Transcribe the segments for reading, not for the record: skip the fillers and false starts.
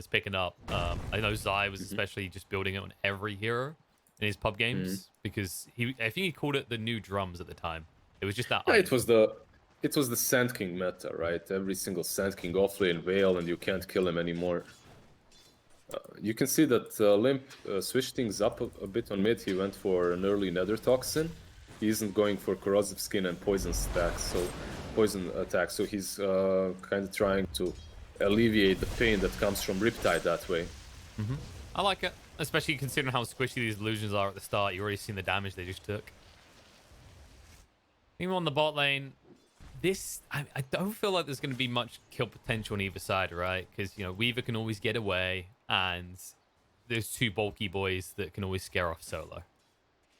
is picking up. I know Zai was especially just building it on every hero in his pub games because I think he called it the new drums at the time. It was just that. Yeah, it was the Sand King meta, right? Every single Sand King offlane Veil, and you can't kill him anymore. You can see that Limp switched things up a bit on mid. He went for an early Nether Toxin. He isn't going for Corrosive Skin and Poison attacks, so he's kind of trying to alleviate the pain that comes from Riptide that way. I like it, especially considering how squishy these illusions are at the start. You already seen the damage they just took. Even on the bot lane, I don't feel like there's going to be much kill potential on either side, right? Because, you know, Weaver can always get away, and there's two bulky boys that can always scare off solo.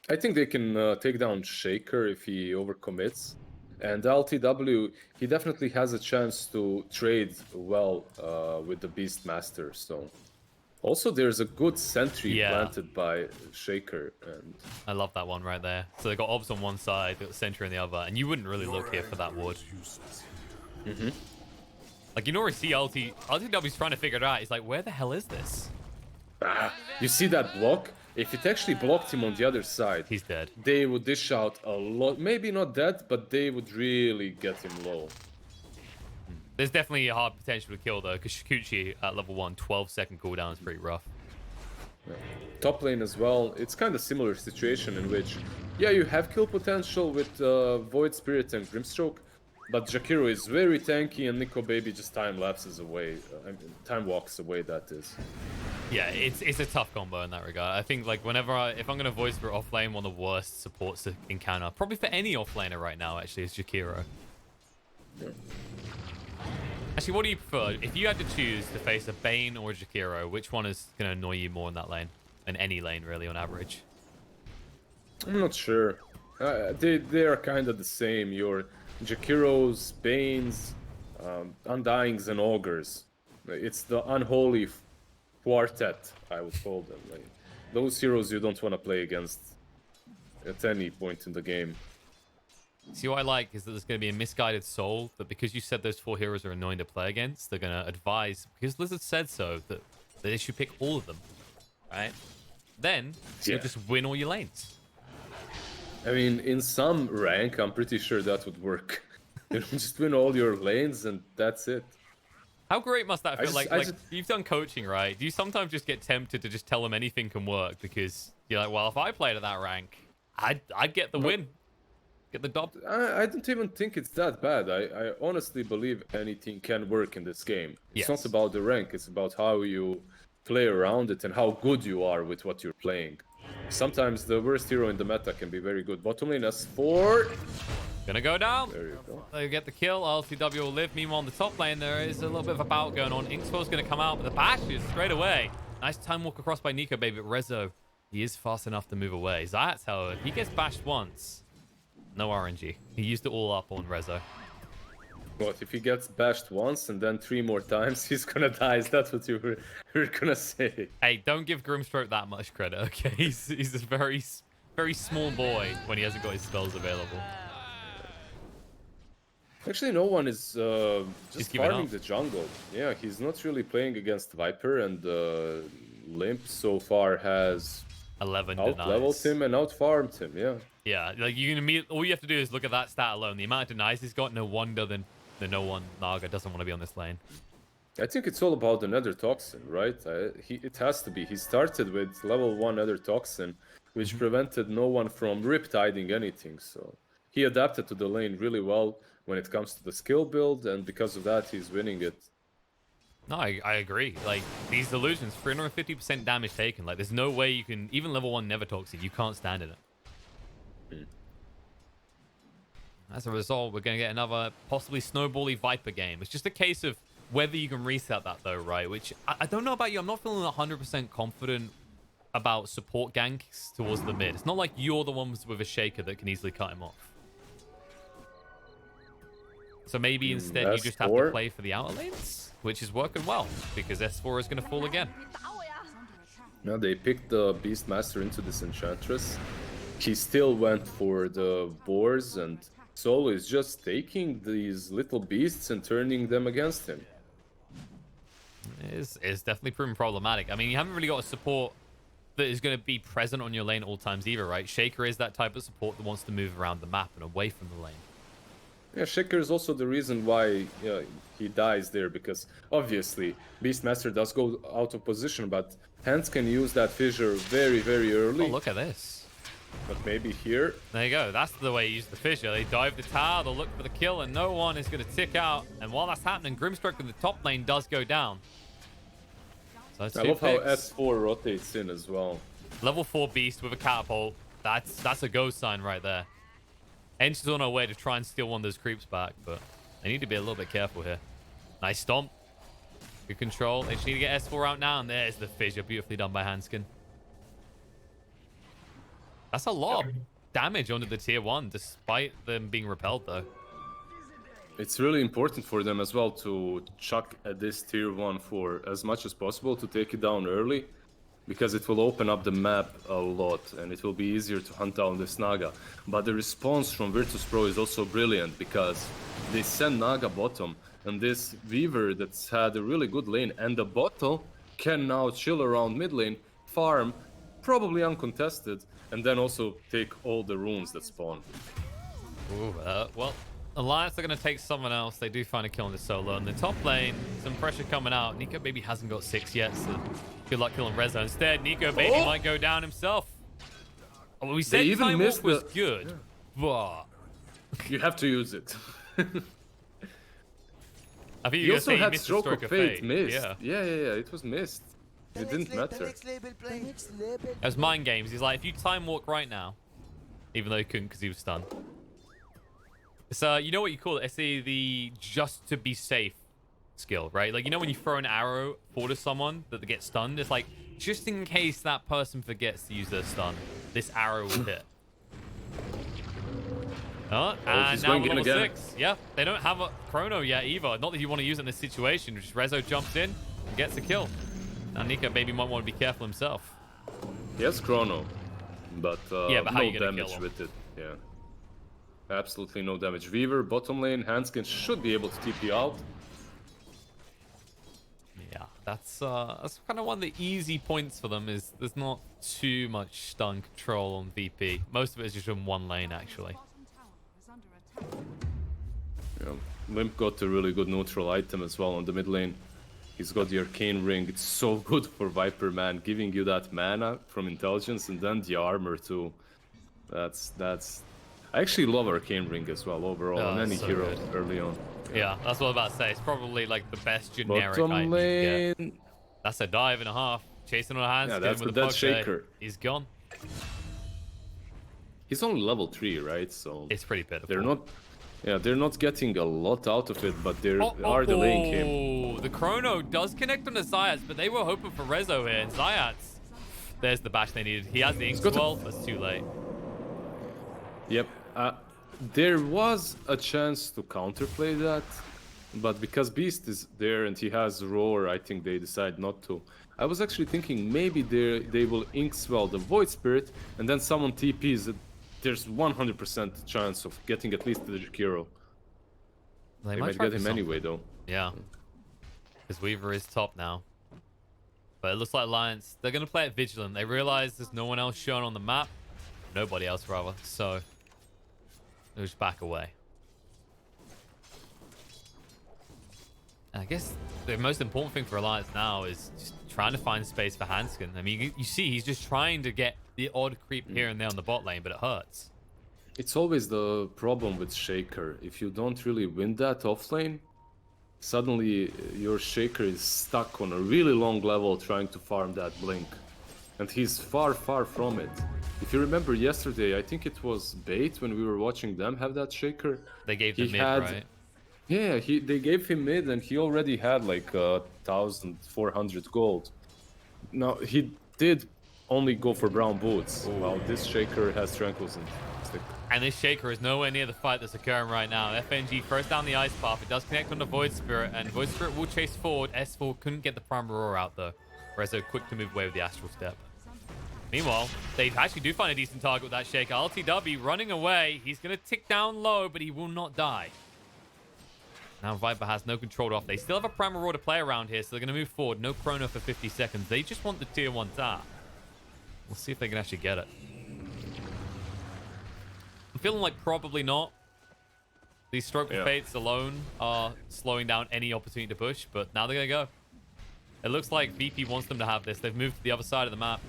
I think they can take down Shaker if he overcommits. And LTW, he definitely has a chance to trade well with the Beastmaster. So, also there's a good sentry planted by Shaker, and I love that one right there. So they got obs on one side, they got sentry on the other, and you wouldn't really look here for that ward. Like, you can already see LTW's trying to figure it out. He's like, where the hell is this? You see that block? If it actually blocked him on the other side, he's dead. They would dish out a lot. Maybe not dead, but they would really get him low. There's definitely a hard potential to kill, though, because Shikuchi at level 1, 12-second cooldown is pretty rough. Yeah. Top lane as well, it's kind of similar situation in which, yeah, you have kill potential with Void Spirit and Grimstroke, but Jakiro is very tanky and Nico Baby just time lapses away. Time walks away, that is. Yeah, it's a tough combo in that regard. I think, like, if I'm going to voice for off lane, one of the worst supports to encounter, probably for any off laner right now, actually, is Jakiro. Yeah. Actually, what do you prefer? If you had to choose to face a Bane or a Jakiro, which one is going to annoy you more in that lane? In any lane, really, on average? I'm not sure. They are kind of the same. Your Jakiros, Banes, Undyings, and Augurs. It's the unholy quartet, I would call them. Like, those heroes you don't want to play against at any point in the game. See, what I like is that there's going to be a misguided soul that because you said those 4 heroes are annoying to play against, they're going to advise, because Blizzard said so, that they should pick all of them, right? Then you'll just win all your lanes. I mean, in some rank, I'm pretty sure that would work. You know, just win all your lanes and that's it. How great must that feel? Like you've done coaching, right? Do you sometimes just get tempted to just tell them anything can work because you're like, well, if I played at that rank, I'd get the win. Get the dub. I don't even think it's that bad. I honestly believe anything can work in this game. It's not about the rank, it's about how you play around it and how good you are with what you're playing. Sometimes the worst hero in the meta can be very good. Bottom lane S4. Gonna go down. There you go. They get the kill. LTW will live. Meanwhile, on the top lane, there is a little bit of a battle going on. Inkswell's gonna come out, but the bash is straight away. Nice time walk across by Nico Baby, but Rezo, he is fast enough to move away. Zayat, however, he gets bashed once. No RNG. He used it all up on Rezo. What, if he gets bashed once and then 3 more times, he's gonna die? Is that what you were gonna say? Hey, don't give Grimstroke that much credit, okay? He's a very, very small boy when he hasn't got his spells available. Actually, no one is just farming the jungle. Yeah, he's not really playing against Viper, and Limp so far has 11 out-leveled him and out-farmed him, yeah. Yeah, like all you have to do is look at that stat alone. The amount of denies he's got, no wonder the no one Naga doesn't want to be on this lane. I think it's all about the Nether Toxin, right? It has to be. He started with level 1 Nether Toxin, which prevented no one from riptiding anything, so he adapted to the lane really well when it comes to the skill build, and because of that, he's winning it. No, I agree. Like, these illusions, 350% damage taken. Like, there's no way you can... Even level 1 Nether Toxin, you can't stand in it. As a result, we're going to get another possibly snowbally Viper game. It's just a case of whether you can reset that, though, right? Which, I don't know about you. I'm not feeling 100% confident about support ganks towards the mid. It's not like you're the ones with a Shaker that can easily cut him off. So maybe instead you just have to play for the outer lanes, which is working well, because S4 is going to fall again. Now they picked the Beastmaster into this Enchantress. He still went for the boars, and Solo is just taking these little beasts and turning them against him. It's definitely proven problematic. I mean, you haven't really got a support that is going to be present on your lane at all times either, right? Shaker is that type of support that wants to move around the map and away from the lane. Yeah, Shaker is also the reason why he dies there, because obviously Beastmaster does go out of position, but Hans can use that fissure very, very early. Oh, look at this. But maybe here. There you go. That's the way you use the fissure. They dive the tower, they'll look for the kill, and no one is going to tick out. And while that's happening, Grimstroke in the top lane does go down. So I love how S4 rotates in as well. Level 4 Beast with a catapult. That's a go sign right there. Ench is on our way to try and steal one of those creeps back, but they need to be a little bit careful here. Nice stomp. Good control. They just need to get S4 out now, and there's the fissure. Beautifully done by Hanskin. That's a lot of damage onto the tier 1, despite them being repelled, though. It's really important for them as well to chuck at this tier 1 for as much as possible to take it down early, because it will open up the map a lot and it will be easier to hunt down this Naga. But the response from Virtus.pro is also brilliant, because they send Naga bottom, and this Weaver that's had a really good lane and the bottle can now chill around mid lane, farm, probably uncontested, and then also take all the runes that spawn. Ooh, well, Alliance are going to take someone else. They do find a kill in the solo. In the top lane, some pressure coming out. Nico Baby hasn't got 6 yet, so good luck killing Rezo. Instead, Nico Baby might go down himself. Oh, we said Time Walk was good, but... You have to use it. I think you also had Stroke of Fate missed. Yeah, it was missed. It didn't matter. As mind games. He's like, if you Time Walk right now, even though he couldn't because he was stunned. It's you know what you call it? It's the just to be safe skill, right? Like, you know when you throw an arrow forward to someone that they get stunned? It's like, just in case that person forgets to use their stun, this arrow will hit. And now level 6. Yeah, they don't have a chrono yet either. Not that you want to use it in this situation. Just Rezo jumps in and gets a kill. Now Nico maybe might want to be careful himself. He has chrono, but, yeah, but how no damage with it. Yeah. Absolutely no damage. Weaver, bottom lane, Hanskin should be able to TP out. Yeah, that's kind of one of the easy points for them, is there's not too much stun control on VP. Most of it is just in one lane, actually. Yeah, Limp got a really good neutral item as well on the mid lane. He's got the Arcane Ring. It's so good for Viper, man, giving you that mana from intelligence and then the armor too. That's I actually love Arcane Ring as well overall on any hero early on. Yeah, that's what I was about to say. It's probably like the best generic bottom item lane. you can get. That's a dive and a half. Chasing on hands. Yeah, that's with the dead Shaker. He's gone. He's only level 3, right? So it's pretty pitiful. They're not getting a lot out of it, but they are delaying him. The chrono does connect on the Zayats, but they were hoping for Rezo here. And Zayats, there's the bash they needed. He has the Ink Swell. That's too late. Yep. There was a chance to counterplay that, but because Beast is there and he has Roar, I think they decide not to. I was actually thinking maybe they will Ink Swell the Void Spirit, and then someone TPs. There's 100% chance of getting at least the Jakiro. They might get him anyway, though. Yeah. Because Weaver is top now. But it looks like Alliance, they're going to play it vigilant. They realize there's no one else shown on the map. Nobody else, rather. So, they'll just back away. And I guess the most important thing for Alliance now is just trying to find space for Hanskin. I mean, you see, he's just trying to get the odd creep here and there on the bot lane, but it hurts. It's always the problem with Shaker. If you don't really win that off lane, suddenly your Shaker is stuck on a really long level trying to farm that blink. And he's far, far from it. If you remember yesterday, I think it was Bait when we were watching them have that Shaker. They gave him mid, right? Yeah, they gave him mid and he already had like 1,400 gold. Now, he did only go for brown boots, while this Shaker has Tranquilizing Stick. And this Shaker is nowhere near the fight that's occurring right now. FNG throws down the Ice Path. It does connect on the Void Spirit, and Void Spirit will chase forward. S4 couldn't get the Prime Roar out, though. Rezo quick to move away with the Astral Step. Meanwhile, they actually do find a decent target with that Shaker. LTW running away. He's going to tick down low, but he will not die. Now Viper has no control off. They still have a Primal Roar to play around here, so they're going to move forward. No Chrono for 50 seconds. They just want the tier 1 tower. We'll see if they can actually get it. I'm feeling like probably not. These Stroke of Fates alone are slowing down any opportunity to push, but now they're going to go. It looks like VP wants them to have this. They've moved to the other side of the map.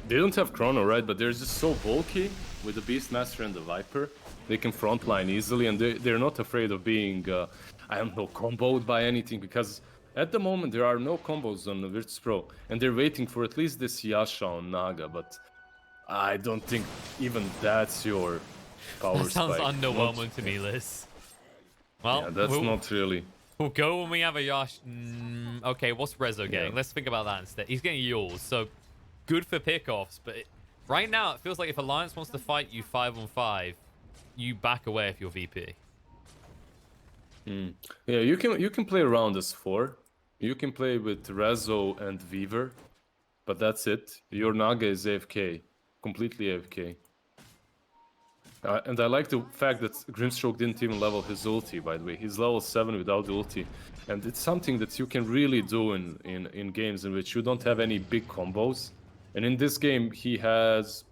They don't have Chrono, right? But they're just so bulky with the Beastmaster and the Viper. They can frontline easily, and they're not afraid of being, I don't know, comboed by anything, because at the moment there are no combos on the Virtus Pro, and they're waiting for at least this Yasha on Naga, but I don't think even that's your power That sounds spike. underwhelming to me, Liz. Well, yeah, that's not really. We'll go when we have a Yash. Okay, what's Rezo getting? Let's think about that instead. He's getting Yules, so good for pickoffs, but right now it feels like if Alliance wants to fight you 5-on-5, you back away if you're VP. Yeah, you can play around as 4. You can play with Rezo and Weaver, but that's it. Your Naga is AFK, completely AFK. And I like the fact that Grimstroke didn't even level his ulti, by the way. He's level 7 without the ulti. And it's something that you can really do in games in which you don't have any big combos. And in this game, he has,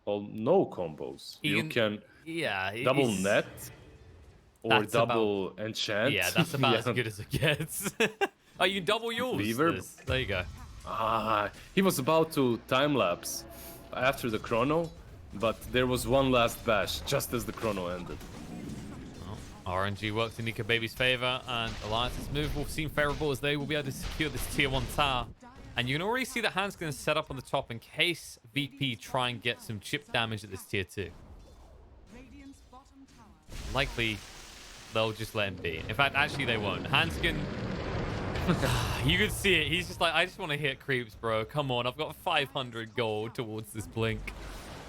well, no combos. You can double net or double enchant. Yeah, that's about as good as it gets. Oh, you double yours. Weaver. There you go. He was about to time-lapse after the chrono, but there was one last bash just as the chrono ended. Well, RNG works in Nika Baby's favor, and Alliance's move will seem favorable as they will be able to secure this tier 1 tower. And you can already see that Han's going to set up on the top in case VP try and get some chip damage at this tier 2. Likely, they'll just let him be. In fact, actually, they won't. Hans can... You can see it. He's just like, I just want to hit creeps, bro. Come on, I've got 500 gold towards this blink.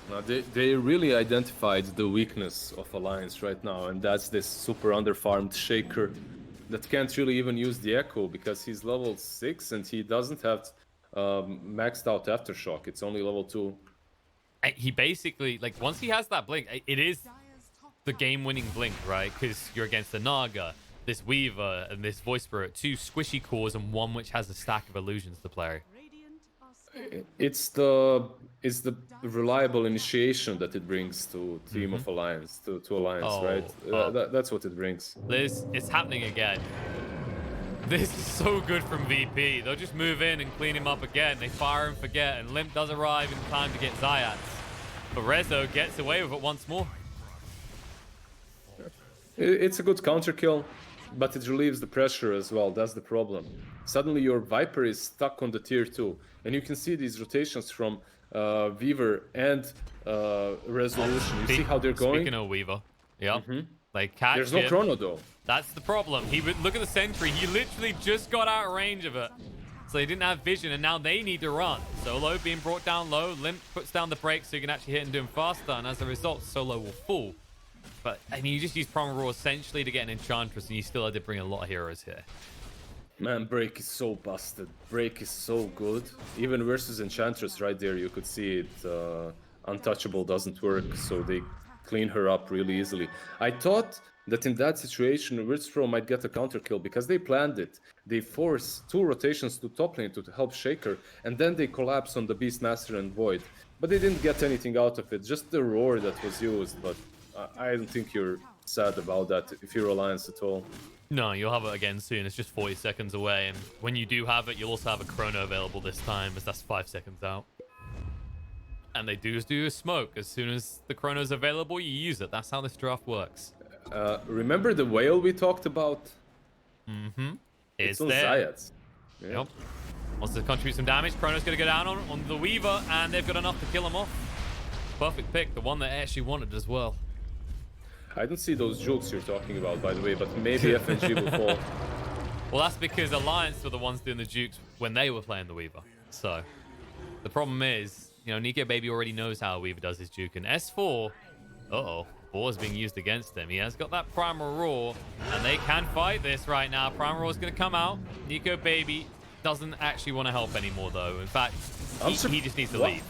Now, they really identified the weakness of Alliance right now, and that's this super underfarmed Shaker that can't really even use the Echo because he's level 6 and he doesn't have maxed out Aftershock. It's only level 2. He basically, like, once he has that blink, it is the game-winning blink, right? Because you're against the Naga, this Weaver, and this Voice Spirit, 2 squishy cores and 1 which has a stack of illusions to play. It's the reliable initiation that it brings to Team of Alliance, to Alliance, right? That's what it brings. Liz, it's happening again. This is so good from VP. They'll just move in and clean him up again. They fire and forget, and Limp does arrive in time to get Zayats. But Rezo gets away with it once more. It's a good counter kill, but it relieves the pressure as well. That's the problem. Suddenly your Viper is stuck on the tier 2, and you can see these rotations from Weaver and Resolution. You see how they're going? Speaking of Weaver, yep. They catch There's no him. chrono though. That's the problem. He would look at the sentry. He literally just got out of range of it. So they didn't have vision, and now they need to run. Solo being brought down low. Limp puts down the brakes so you can actually hit and do him faster, and as a result, Solo will fall. But, I mean, you just use Primal Roar essentially to get an Enchantress, and you still had to bring a lot of heroes here. Man, Break is so busted. Break is so good. Even versus Enchantress right there, you could see it. Untouchable doesn't work, so they clean her up really easily. I thought that in that situation, Virtus Pro might get a counter kill because they planned it. They force 2 rotations to top lane to help Shaker, and then they collapse on the Beastmaster and Void. But they didn't get anything out of it, just the roar that was used. But I don't think you're sad about that if you're Alliance at all. No, you'll have it again soon. It's just 40 seconds away, and when you do have it, you'll also have a chrono available this time, as that's 5 seconds out. And they do a smoke. As soon as the chrono's available, you use it. That's how this draft works. Remember the whale we talked about? It's on there. Zayats. Yeah. Yep. Wants to contribute some damage. Chrono's going to go down on the Weaver, and they've got enough to kill him off. Perfect pick, the one that I actually wanted as well. I don't see those jukes you're talking about, by the way, but maybe FNG will fall. Well, that's because Alliance were the ones doing the jukes when they were playing the Weaver. So, the problem is, you know, Nika Baby already knows how Weaver does his juke. And S4, 4 is being used against him. He has got that Primal Roar, and they can fight this right now. Primal Roar is going to come out. Nico Baby doesn't actually want to help anymore, though. In fact, he just needs to leave.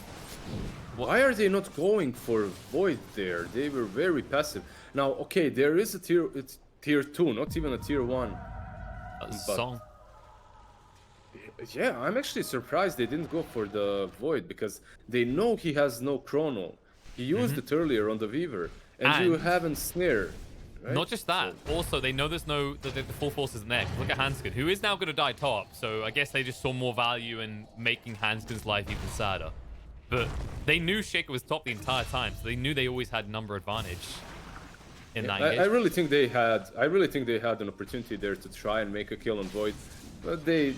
Why are they not going for Void there? They were very passive. Now, okay, there is a tier... tier 2, not even a tier 1. That's But- Song. Yeah, I'm actually surprised they didn't go for the Void, because they know he has no chrono. He used it earlier on the Weaver, and you And- haven't Snare. Right? Not just that. Also, they know there's no the full force isn't there. Look at Hanskin, who is now going to die top. So I guess they just saw more value in making Hanskin's life even sadder. But they knew Shaker was top the entire time, so they knew they always had number advantage in that I engagement. really think they had. I really think they had an opportunity there to try and make a kill on Void, but they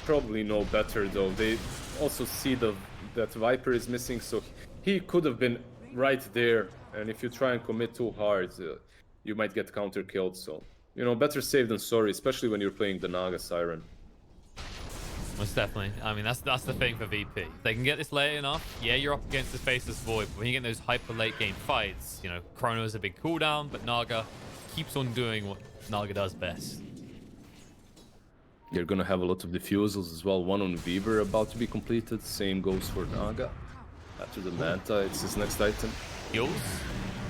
probably know better. Though they also see that Viper is missing, so he could have been right there. And if you try and commit too hard, you might get counter killed. So better safe than sorry, especially when you're playing the Naga Siren. Most definitely. I mean, that's the thing for VP. They can get this late enough. Yeah, you're up against the Faceless Void, but when you get those hyper late game fights, Chrono's a big cooldown, but Naga keeps on doing what Naga does best. You're gonna have a lot of diffusals as well. One on Weaver about to be completed. Same goes for Naga. After the Manta, it's his next item. Heals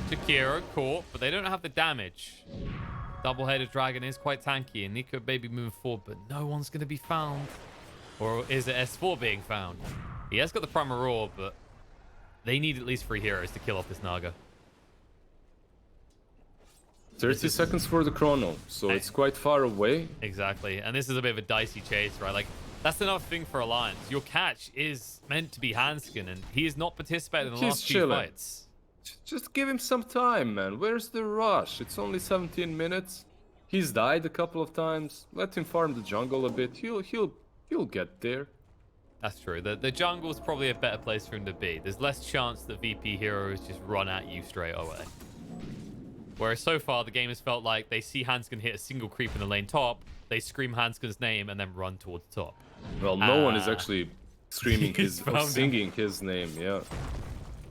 to Kira, caught, but they don't have the damage. Double-headed dragon is quite tanky, and Nico Baby moving forward, but no one's going to be found. Or is it S4 being found? He has got the Primal Roar, but they need at least 3 heroes to kill off this Naga. 30 seconds for the chrono, so it's quite far away. Exactly, and this is a bit of a dicey chase, right? Like, that's another thing for Alliance. Your catch is meant to be Hanskin, and he has not participated in the He's last 2 chilling. fights. Just give him some time, man. Where's the rush? It's only 17 minutes. He's died a couple of times. Let him farm the jungle a bit. He'll get there. That's true. The jungle's probably a better place for him to be. There's less chance that VP heroes just run at you straight away. Whereas so far, the game has felt like they see Hanskin hit a single creep in the lane top, they scream Hanskin's name, and then run towards the top. Well, no one is actually screaming He's or found him. singing his name. Yeah.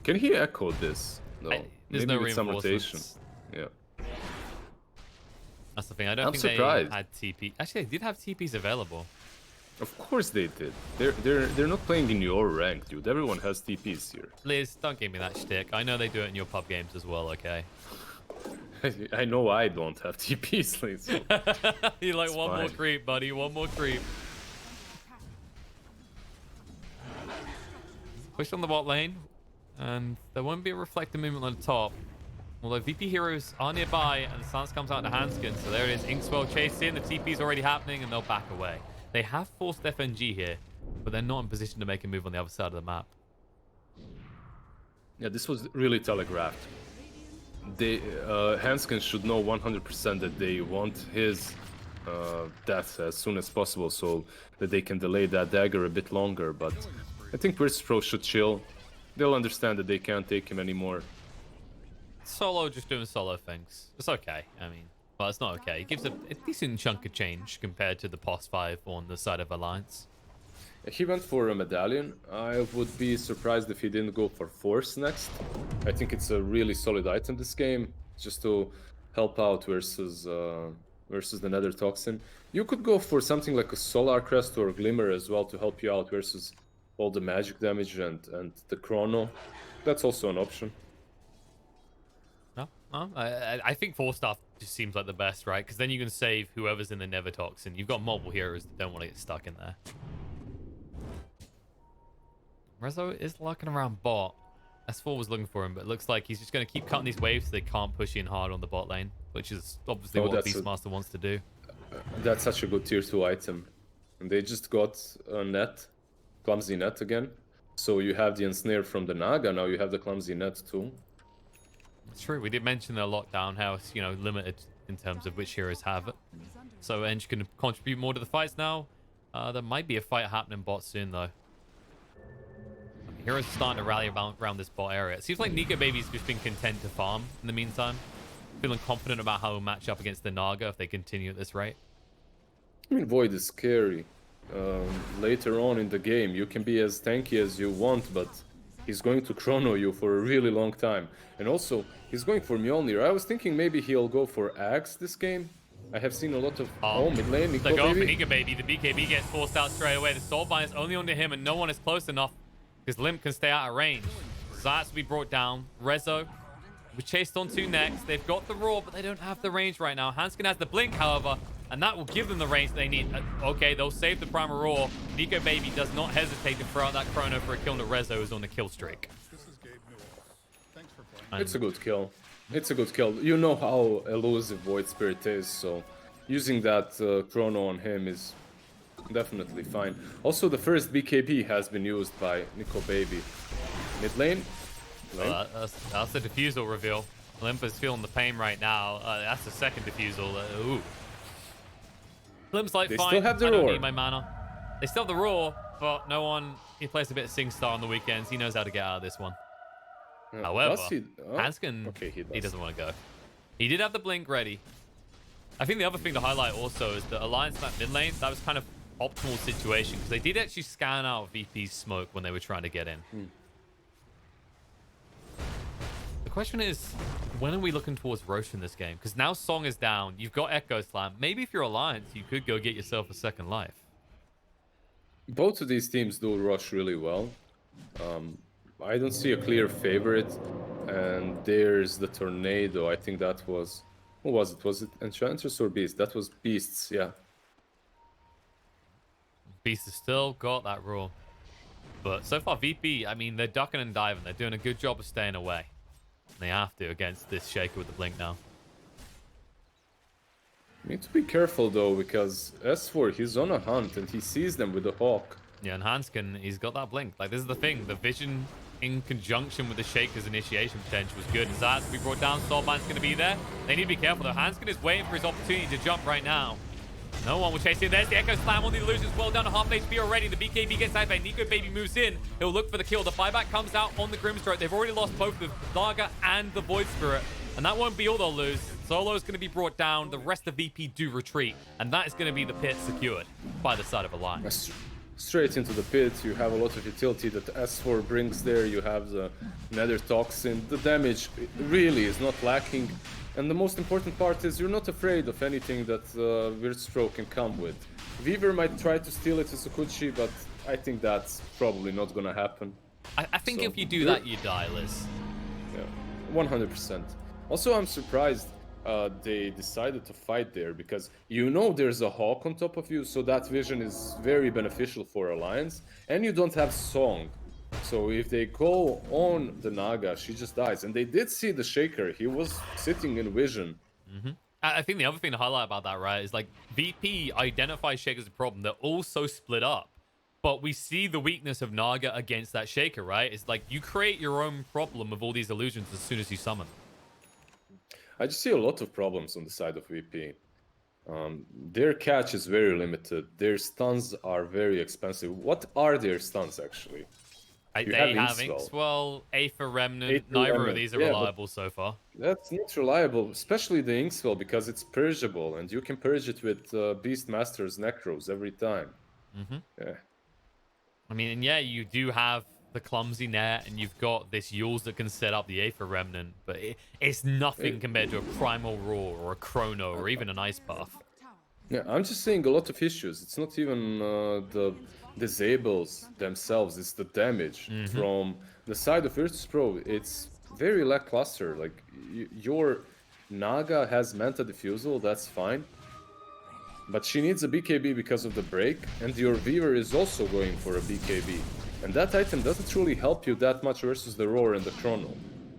Can he echo this? No. There's Maybe no with some rotation. reinforcements. Yeah. That's the thing. I don't I'm think surprised. they had TP. Actually, they did have TPs available. Of course they did. They're not playing in your rank, dude. Everyone has TPs here. Liz, don't give me that shtick. I know they do it in your pub games as well, okay? I know I don't have TPs, Liz. So You're like, It's one more fine. creep, buddy. One more creep. Push on the bot lane. And there won't be a reflector movement on the top. Although VP heroes are nearby and the silence comes out to Hanskin. So there it is. Inkswell chased in. The TP's already happening and they'll back away. They have forced FNG here, but they're not in position to make a move on the other side of the map. Yeah, this was really telegraphed. Hanskin should know 100% that they want his death as soon as possible so that they can delay that dagger a bit longer. But I think Virtus Pro should chill. They'll understand that they can't take him anymore. Solo just doing solo things. It's okay. I mean, well, it's not okay. It gives a decent chunk of change compared to the POS 5 on the side of Alliance. He went for a medallion. I would be surprised if he didn't go for Force next. I think it's a really solid item this game, just to help out versus the Nether Toxin. You could go for something like a Solar Crest or Glimmer as well to help you out versus all the magic damage and the Chrono. That's also an option. No, I think 4 stuff just seems like the best, right? Because then you can save whoever's in the Nether Toxin. You've got multiple heroes that don't want to get stuck in there. Rezo is lurking around bot. S4 was looking for him, but it looks like he's just going to keep cutting these waves so they can't push in hard on the bot lane, which is obviously what Beastmaster wants to do. That's such a good tier 2 item. And they just got a net, clumsy net again. So you have the ensnare from the Naga, now you have the clumsy net too. It's true. We did mention the lockdown, how it's, limited in terms of which heroes have it. So Eng can contribute more to the fights now. There might be a fight happening bot soon, though. Heroes are starting to rally around this bot area. It seems like Nico Baby's just been content to farm in the meantime. Feeling confident about how he'll match up against the Naga if they continue at this rate. I mean, Void is scary. Later on in the game, you can be as tanky as you want, but he's going to chrono you for a really long time. And also, he's going for Mjolnir. I was thinking maybe he'll go for Axe this game. I have seen a lot of... mid lane, They're going for Nico Baby. The BKB gets forced out straight away. The Soulbind is only onto him, and no one is close enough because Limp can stay out of range. Zayas will be brought down. Rezo We chased on to next. They've got the Roar, but they don't have the range right now. Hanskin has the Blink, however, and that will give them the range they need. Okay, they'll save the Primal Roar. Nico Baby does not hesitate to throw out that Chrono for a kill. Rezo is on the kill streak. It's a good kill. It's a good kill. You know how elusive Void Spirit is, so using that Chrono on him is definitely fine. Also, the first BKB has been used by Nico Baby. Mid lane. That's the defusal reveal. Limp is feeling the pain right now. That's the second defusal. Ooh. Limp's like, They fine, still have the I don't Roar. need my mana. They still have the Roar, but no one... He plays a bit of SingStar on the weekends. He knows how to get out of this one. However, Hanskin, okay, he doesn't want to go. He did have the Blink ready. I think the other thing to highlight also is that Alliance in that mid lane, that was kind of optimal situation because they did actually scan out VP's smoke when they were trying to get in. The question is, when are we looking towards Roche in this game? Because now Song is down. You've got Echo Slam. Maybe if you're Alliance, you could go get yourself a second life. Both of these teams do rush really well. I don't see a clear favorite. And there's the Tornado. I think that was... Who was it? Was it Enchantress or Beast? That was Beasts, yeah. Beast has still got that rule. But so far, VP, I mean, they're ducking and diving. They're doing a good job of staying away. They have to against this Shaker with the Blink now. Need to be careful though, because S4, he's on a hunt and he sees them with the Hawk. Yeah, and Hanskin, he's got that Blink. Like, this is the thing. The vision in conjunction with the Shaker's initiation potential was good. As that's to be brought down, Soulband's going to be there. They need to be careful though. Hanskin is waiting for his opportunity to jump right now. No one will chase him. There's the Echo Slam on the illusions. Well down to half HP already. The BKB gets out there. Nico Baby moves in. He'll look for the kill. The buyback comes out on the Grimstroke. They've already lost both the Naga and the Void Spirit. And that won't be all they'll lose. Solo is going to be brought down. The rest of VP do retreat. And that is going to be the pit secured by the side of Alliance. Straight into the pit. You have a lot of utility that S4 brings there. You have the Nether Toxin. The damage really is not lacking. And the most important part is you're not afraid of anything that Wirtstroke can come with. Weaver might try to steal it to Sukuchi, but I think that's probably not gonna happen. I think if you do that, you die, Liz. Yeah, 100%. Also, I'm surprised they decided to fight there, because you know there's a Hawk on top of you, so that vision is very beneficial for Alliance, and you don't have Song. So if they go on the Naga, she just dies. And they did see the Shaker. He was sitting in vision. I think the other thing to highlight about that, right, is like VP identifies Shaker as a problem. They're all so split up. But we see the weakness of Naga against that Shaker, right? It's like you create your own problem with all these illusions as soon as you summon. I just see a lot of problems on the side of VP. Their catch is very limited. Their stuns are very expensive. What are their stuns, actually? They have Inkswell, Aether Remnant. Neither of these are reliable so far. That's not reliable, especially the Inkswell, because it's purgeable, and you can purge it with Beastmaster's Necros every time. Yeah. I mean, and yeah, you do have the Clumsy Net, and you've got this Yules that can set up the Aether Remnant, but it's nothing compared to a Primal Roar or a Chrono or even an Ice Buff. Yeah, I'm just seeing a lot of issues. It's not even the disables themselves, it's the damage from the side of Virtus Pro. It's very lackluster. Like, your Naga has Manta Diffusal, that's fine, but she needs a BKB because of the break, and your Weaver is also going for a BKB, and that item doesn't really help you that much versus the Roar and the Chrono,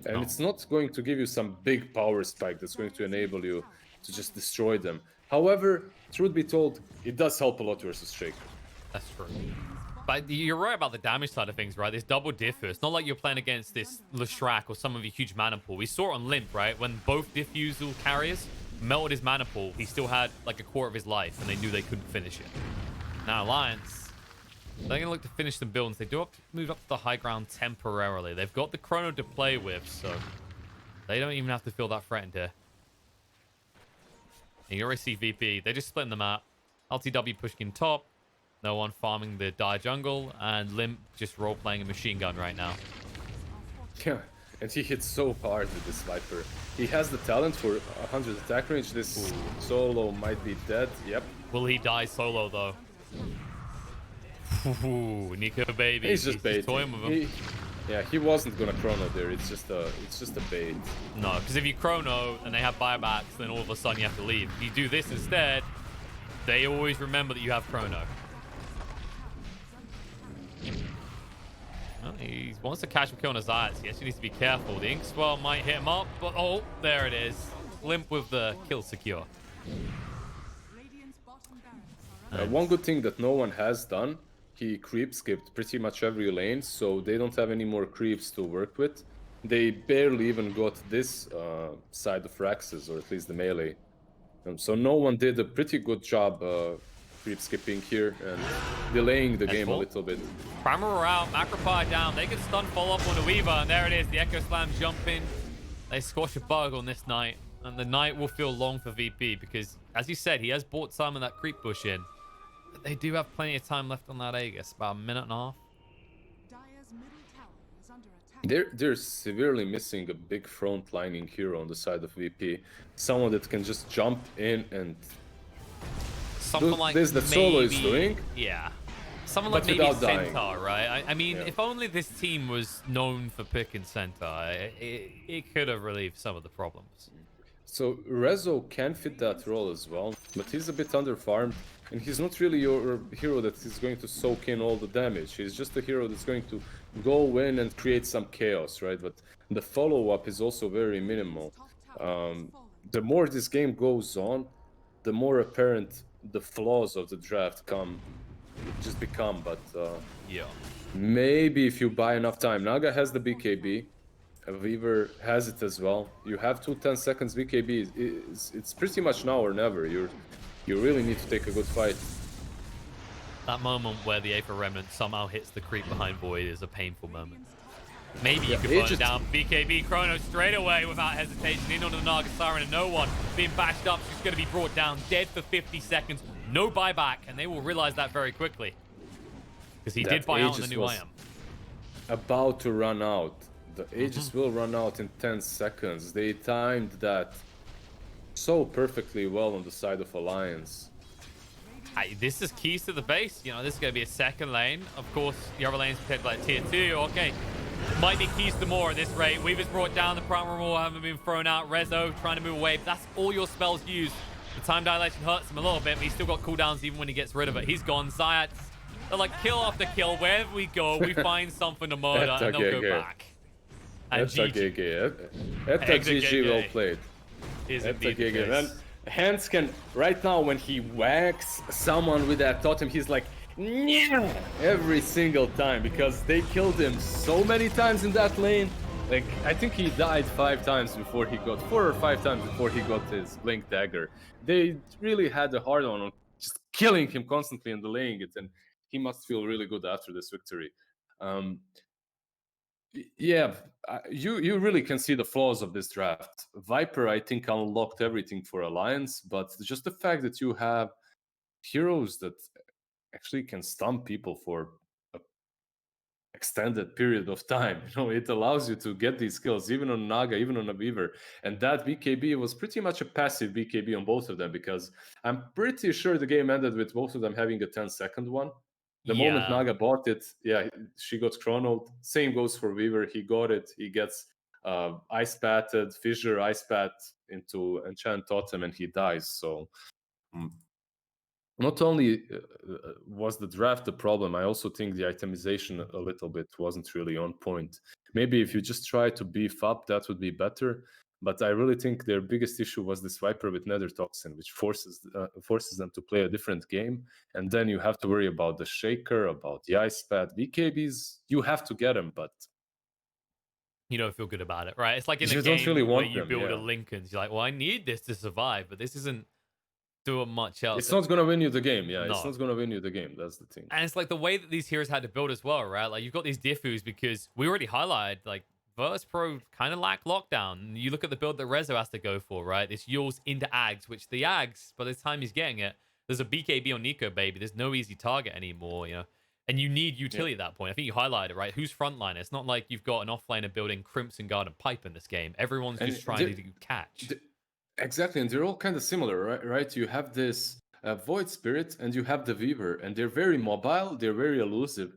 and it's not going to give you some big power spike that's going to enable you to just destroy them. However, truth be told, it does help a lot versus Shaker. That's true. But you're right about the damage side of things, right? This double differ. It's not like you're playing against this Leshrac or some of your huge mana pool. We saw it on Limp, right? When both diffusal carriers melted his mana pool, he still had like a quarter of his life, and they knew they couldn't finish it. Now, Alliance, they're going to look to finish some builds. They do have to move up to the high ground temporarily. They've got the Chrono to play with, so they don't even have to feel that threatened here. And you already see VP. They're just splitting the map. LTW pushing top. No one farming the Dire Jungle, and Limp just role-playing a machine gun right now. Yeah, and he hits so hard with this Viper. He has the talent for 100 attack range. This solo might be dead. Yep. Will he die solo, though? Ooh, Nico Baby. He's just baiting. toying with him. Yeah, he wasn't gonna chrono there. It's just a bait. No, because if you chrono and they have buybacks, then all of a sudden you have to leave. If you do this instead, they always remember that you have chrono. Well, he wants to catch him kill on his eyes. He actually needs to be careful. The ink swell might hit him up, but oh, there it is. Limp with the kill secure. One good thing that no one has done, he creep skipped pretty much every lane, so they don't have any more creeps to work with. They barely even got this side of Raxes, or at least the melee. So no one did a pretty good job creep skipping here and delaying the game a little bit. Primer are out, Macropie down. They can stun follow up on the Weaver, and there it is. The Echo Slam jumping. They squash a bug on this Knight, and the Knight will feel long for VP because, as you said, he has bought some of that creep bush in. But they do have plenty of time left on that Aegis, about a minute and a half. They're severely missing a big front-lining hero on the side of VP. Someone that can just jump in and something like this that Solo is doing. Yeah. Someone like maybe Centaur, right? I mean, if only this team was known for picking Centaur, it could have relieved some of the problems. So Rezo can fit that role as well, but he's a bit underfarmed, and he's not really your hero that is going to soak in all the damage. He's just a hero that's going to go in and create some chaos, right? But the follow-up is also very minimal. The more this game goes on, the more apparent the flaws of the draft become, but yeah, maybe if you buy enough time. Naga has the BKB, Weaver has it as well. You have 10 seconds BKB. It's pretty much now or never. You really need to take a good fight. That moment where the Aether Remnant somehow hits the creep behind Void is a painful moment. Maybe you could burn it down. BKB Chrono straight away without hesitation in onto the Naga Siren, and no one being bashed up. She's going to be brought down dead for 50 seconds. No buyback, and they will realize that very quickly. Because he did buy out on the new IAM. About to run out. The Aegis will run out in 10 seconds. They timed that so perfectly well on the side of Alliance. This is keys to the base. You know, this is going to be a second lane. Of course, the other lane's protected by tier 2. Okay. Might be keys to more at this rate. Weaver's brought down. The Primal Roar haven't been thrown out. Rezo trying to move away. But that's all your spells use. The time dilation hurts him a little bit, but he's still got cooldowns even when he gets rid of it. He's gone. Zayat, they're like kill after kill. Wherever we go, we find something to murder and they'll go back. And That's a GG. That's a GG well played. That's a GG. And Hans can, right now, when he whacks someone with that totem, he's like, yeah, every single time, because they killed him so many times in that lane. Like, I think he died 5 times before he got, 4 or 5 times before he got his Blink Dagger. They really had a hard on just killing him constantly and delaying it, and he must feel really good after this victory. Yeah, you really can see the flaws of this draft. Viper, I think, unlocked everything for Alliance, but just the fact that you have heroes that actually can stun people for an extended period of time, it allows you to get these kills, even on Naga, even on a Weaver. And that BKB was pretty much a passive BKB on both of them, because I'm pretty sure the game ended with both of them having a 10-second one. The moment Naga bought it, yeah, she got chronoed. Same goes for Weaver. He got it. He gets ice patted, fissure ice pat into enchant totem, and he dies. So not only was the draft the problem, I also think the itemization a little bit wasn't really on point. Maybe if you just try to beef up, that would be better. But I really think their biggest issue was this Viper with Nether Toxin, which forces them to play a different game. And then you have to worry about the Shaker, about the Ice Pad. BKBs, you have to get them, but you don't feel good about it, right? It's like in a you game don't really where want you them, build yeah. a Lincolns. You're like, well, I need this to survive, but this isn't doing much else. It's not going to win you the game, yeah. No. It's not going to win you the game. That's the thing. And it's like the way that these heroes had to build as well, right? Like you've got these diffus because we already highlighted, like, Virtus Pro kind of lack lockdown. You look at the build that Rezo has to go for, right? This Yules into Ags, which the Ags, by the time he's getting it, there's a BKB on Nico, baby. There's no easy target anymore, And you need utility at that point. I think you highlighted it, right? Who's frontliner? It's not like you've got an offlaner building Crimson Guard and Pipe in this game. Everyone's just trying to catch. Exactly, and they're all kind of similar, right? You have this Void Spirit and you have the Weaver, and they're very mobile, they're very elusive.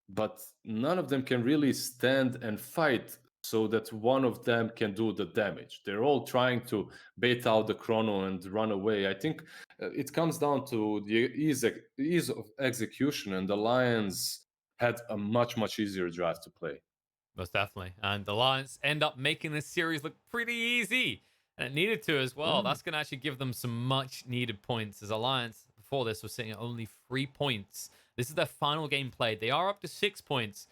but none of them can really stand and fight so that one of them can do the damage. They're all trying to bait out the chrono and run away. I think it comes down to the ease of execution, and the Lions had a much easier drive to play. Most definitely. And the Lions end up making this series look pretty easy. And it needed to as well. Yeah. That's going to actually give them some much needed points, as Alliance before this was sitting at only 3 points. This is their final game played. They are up to 6 points.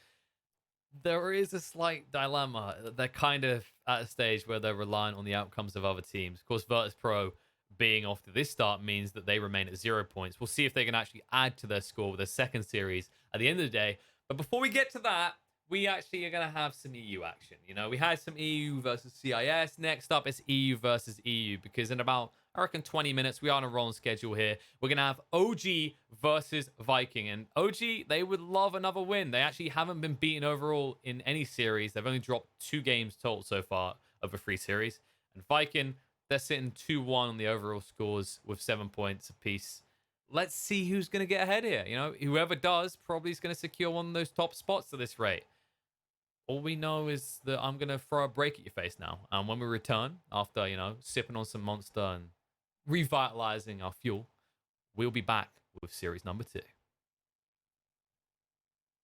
There is a slight dilemma. They're kind of at a stage where they're relying on the outcomes of other teams. Of course, Virtus Pro being off to this start means that they remain at 0 points. We'll see if they can actually add to their score with their second series at the end of the day. But before we get to that, we actually are going to have some EU action. You know, we had some EU versus CIS. Next up is EU versus EU, because in about, I reckon, 20 minutes, we are on a rolling schedule here. We're going to have OG versus Viking. And OG, they would love another win. They actually haven't been beaten overall in any series. They've only dropped 2 games total so far over 3 series. And Viking, they're sitting 2-1 on the overall scores with 7 points apiece. Let's see who's going to get ahead here. You know, whoever does probably is going to secure one of those top spots at this rate. All we know is that I'm going to throw a break at your face now. And when we return, after, you know, sipping on some Monster and revitalizing our fuel, we'll be back with series number 2.